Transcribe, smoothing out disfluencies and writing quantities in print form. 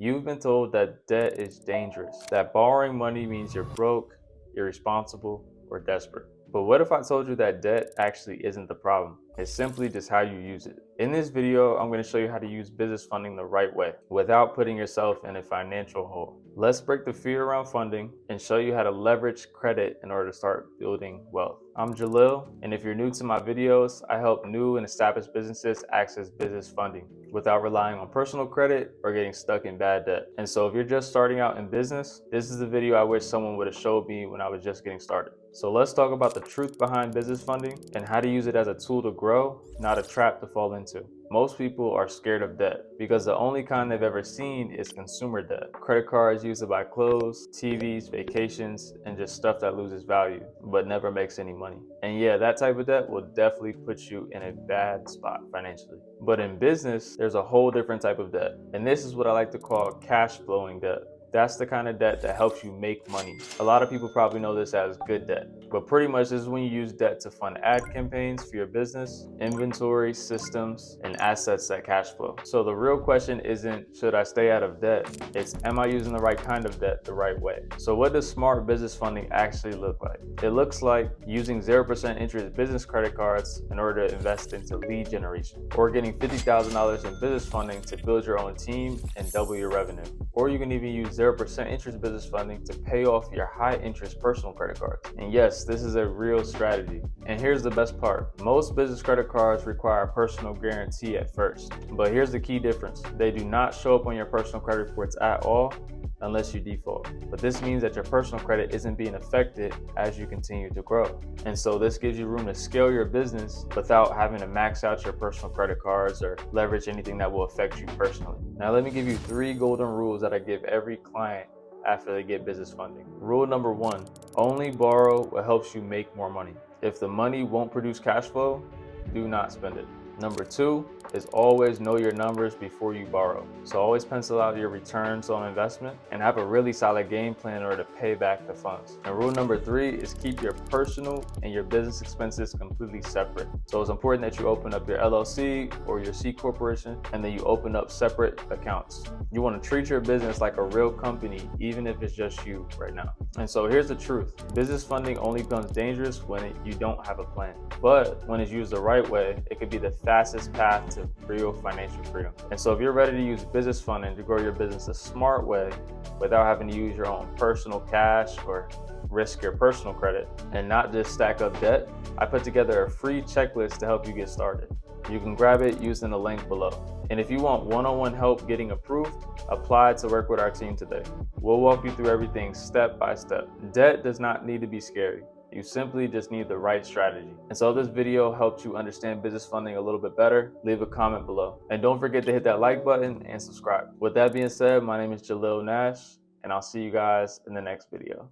You've been told that debt is dangerous, that borrowing money means you're broke, irresponsible, or desperate. But what if I told you that debt actually isn't the problem? It's simply just how you use it. In this video, I'm going to show you how to use business funding the right way without putting yourself in a financial hole. Let's break the fear around funding and show you how to leverage credit in order to start building wealth. I'm Jalil, and if you're new to my videos, I help new and established businesses access business funding without relying on personal credit or getting stuck in bad debt. And so if you're just starting out in business, this is the video I wish someone would have showed me when I was just getting started. So let's talk about the truth behind business funding and how to use it as a tool to grow, not a trap to fall into. Most people are scared of debt because the only kind they've ever seen is consumer debt. Credit cards used to buy clothes, TVs, vacations, and just stuff that loses value but never makes any money. And yeah, that type of debt will definitely put you in a bad spot financially. But in business, there's a whole different type of debt. And this is what I like to call cash flowing debt. That's the kind of debt that helps you make money. A lot of people probably know this as good debt, but pretty much this is when you use debt to fund ad campaigns for your business, inventory, systems, and assets that cash flow. So the real question isn't, should I stay out of debt? It's, am I using the right kind of debt the right way? So what does smart business funding actually look like? It looks like using 0% interest business credit cards in order to invest into lead generation, or getting $50,000 in business funding to build your own team and double your revenue. Or you can even use 0% interest business funding to pay off your high interest personal credit cards. And yes, this is a real strategy. And here's the best part. Most business credit cards require a personal guarantee at first. But here's the key difference. They do not show up on your personal credit reports at all unless you default. But this means that your personal credit isn't being affected as you continue to grow. And so this gives you room to scale your business without having to max out your personal credit cards or leverage anything that will affect you personally. Now let me give you 3 golden rules that I give every client after they get business funding. Rule number 1, only borrow what helps you make more money. If the money won't produce cash flow, do not spend it. Number 2 is always know your numbers before you borrow. So always pencil out your returns on investment and have a really solid game plan in order to pay back the funds. And rule number 3 is keep your personal and your business expenses completely separate. So it's important that you open up your LLC or your C corporation and then you open up separate accounts. You want to treat your business like a real company, even if it's just you right now. And so here's the truth. Business funding only becomes dangerous when you don't have a plan. But when it's used the right way, it could be the fastest path to real financial freedom. And so if you're ready to use business funding to grow your business a smart way without having to use your own personal cash or risk your personal credit and not just stack up debt, I put together a free checklist to help you get started. You can grab it using the link below. And if you want one-on-one help getting approved, apply to work with our team today. We'll walk you through everything step by step. Debt does not need to be scary. You simply just need the right strategy. And so if this video helped you understand business funding a little bit better, leave a comment below. And don't forget to hit that like button and subscribe. With that being said, my name is Jalil Nash, and I'll see you guys in the next video.